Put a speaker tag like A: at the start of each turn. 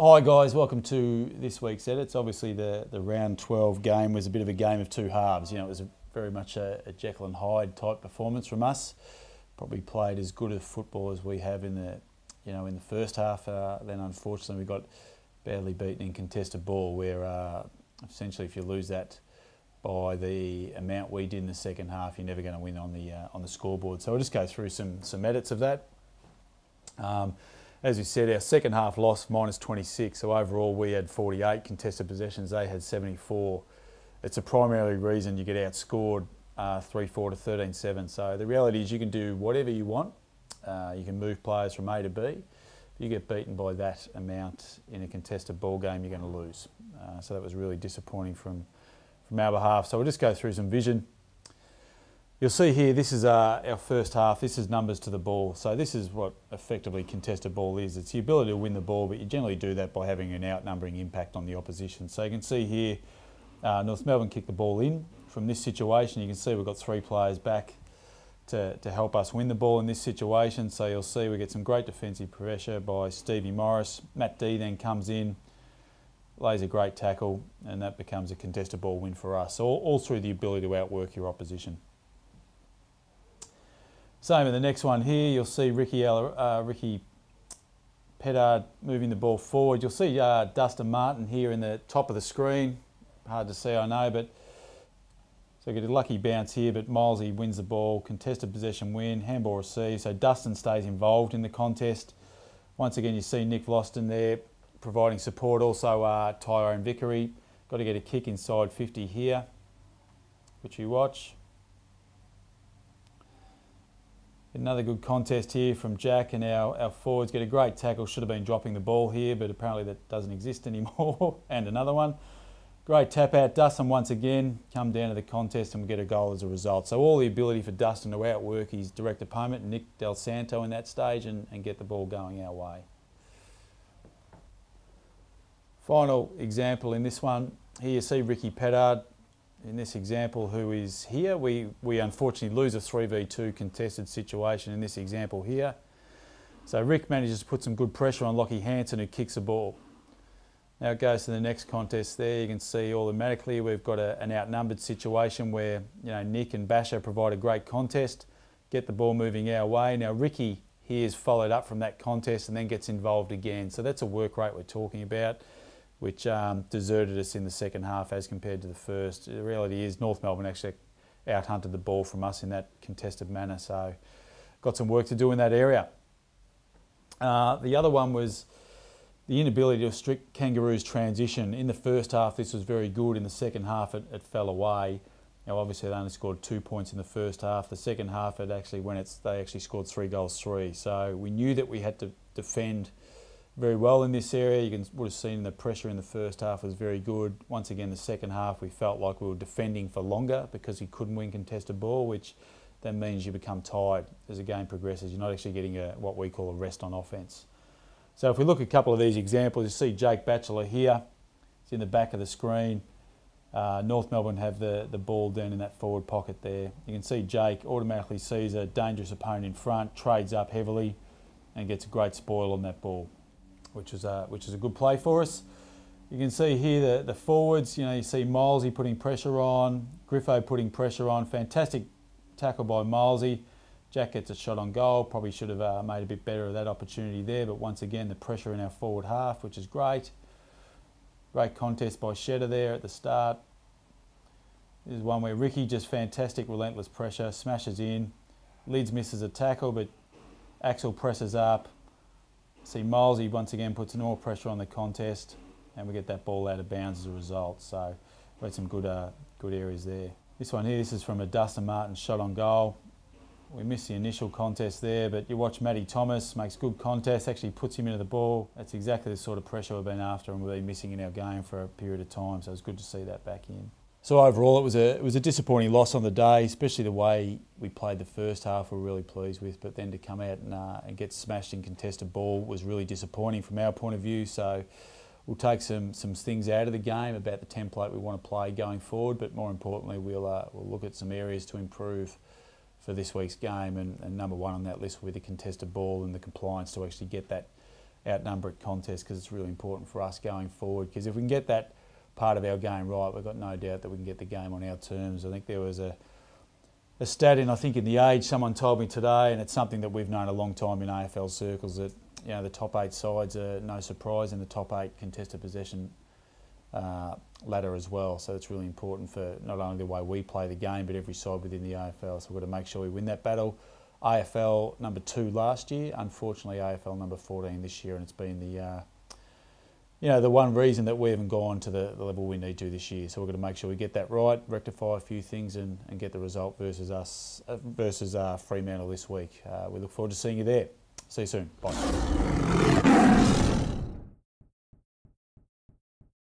A: Hi guys, welcome to this week's edits. Obviously the round 12 game was a bit of a game of two halves. You know, it was very much a Jekyll and Hyde type performance from us. Probably played as good a football as we have in the first half. Then unfortunately we got badly beaten in contested ball, where essentially if you lose that by the amount we did in the second half, you're never going to win on the scoreboard. So we'll just go through some edits of that. As we said, our second half loss -26, so overall we had 48 contested possessions, they had 74. It's a primarily reason you get outscored 3-4 to 13-7. So the reality is you can do whatever you want. You can move players from A to B. If you get beaten by that amount in a contested ball game, you're going to lose. So that was really disappointing from our behalf. So we'll just go through some vision. You'll see here, this is our first half. This is numbers to the ball. So this is what effectively contested ball is. It's the ability to win the ball, but you generally do that by having an outnumbering impact on the opposition. So you can see here, North Melbourne kicked the ball in. From this situation, you can see we've got 3 players back to help us win the ball in this situation. So you'll see we get some great defensive pressure by Stevie Morris. Matt D then comes in, lays a great tackle, and that becomes a contested ball win for us. So all through the ability to outwork your opposition. Same in the next one here, you'll see Ricky Pettard moving the ball forward. You'll see Dustin Martin here in the top of the screen. Hard to see, I know, but so get a lucky bounce here, but Milesy wins the ball, contested possession win, handball received. So Dustin stays involved in the contest. Once again, you see Nick Vlosten there providing support. Also Tyrone Vickery. Got to get a kick inside 50 here, which you watch. Another good contest here from Jack, and our forwards get a great tackle. Should have been dropping the ball here, but apparently that doesn't exist anymore. And another one. Great tap out. Dustin once again come down to the contest and we get a goal as a result. So all the ability for Dustin to outwork his direct opponent, Nick Del Santo, in that stage and get the ball going our way. Final example in this one. Here you see Ricky Pettard. In this example, who is here, we unfortunately lose a 3v2 contested situation in this example here. So Rick manages to put some good pressure on Lockie Hansen, who kicks the ball. Now it goes to the next contest there. You can see automatically we've got an outnumbered situation where Nick and Basher provide a great contest, get the ball moving our way. Now Ricky here is followed up from that contest and then gets involved again. So that's a work rate we're talking about, which deserted us in the second half as compared to the first. The reality is North Melbourne actually out-hunted the ball from us in that contested manner, so got some work to do in that area. The other one was the inability to restrict Kangaroos' transition. In the first half this was very good, in the second half it fell away. Now obviously they only scored 2 points in the first half. The second half they actually scored 3 goals 3. So we knew that we had to defend very well in this area. You would have seen the pressure in the first half was very good. Once again, the second half we felt like we were defending for longer because we couldn't win contested ball, which then means you become tired as the game progresses. You're not actually getting what we call a rest on offence. So if we look at a couple of these examples, you see Jake Batchelor here. It's in the back of the screen. North Melbourne have the ball down in that forward pocket there. You can see Jake automatically sees a dangerous opponent in front, trades up heavily and gets a great spoil on that ball, which is a good play for us. You can see here the forwards, you see Milesy putting pressure on, Griffo putting pressure on, fantastic tackle by Milesy. Jack gets a shot on goal, probably should have made a bit better of that opportunity there, but once again the pressure in our forward half, which is great. Great contest by Shedder there at the start. This is one where Ricky, just fantastic relentless pressure, smashes in. Lids misses a tackle, but Axel presses up. See Milesy once again puts more pressure on the contest and we get that ball out of bounds as a result. So we had some good areas there. This one here, this is from a Dustin Martin shot on goal. We missed the initial contest there, but you watch Matty Thomas, makes good contest, actually puts him into the ball. That's exactly the sort of pressure we've been after and we've been missing in our game for a period of time, so it's good to see that back in. So overall it was a disappointing loss on the day, especially the way we played the first half we're really pleased with, but then to come out and get smashed in contested ball was really disappointing from our point of view. So we'll take some things out of the game about the template we want to play going forward, but more importantly we'll look at some areas to improve for this week's game, and number one on that list will be the contested ball and the compliance to actually get that outnumber at contests, because it's really important for us going forward. Because if we can get that part of our game right, we've got no doubt that we can get the game on our terms. I think there was a stat in The Age, someone told me today, and it's something that we've known a long time in AFL circles, that the top 8 sides are no surprise in the top 8 contested possession ladder as well. So it's really important for not only the way we play the game, but every side within the AFL. So we've got to make sure we win that battle. AFL number 2 last year, unfortunately AFL number 14 this year, and it's been the one reason that we haven't gone to the level we need to this year. So we've got to make sure we get that right, rectify a few things, and get the result versus Fremantle this week. We look forward to seeing you there. See you soon. Bye.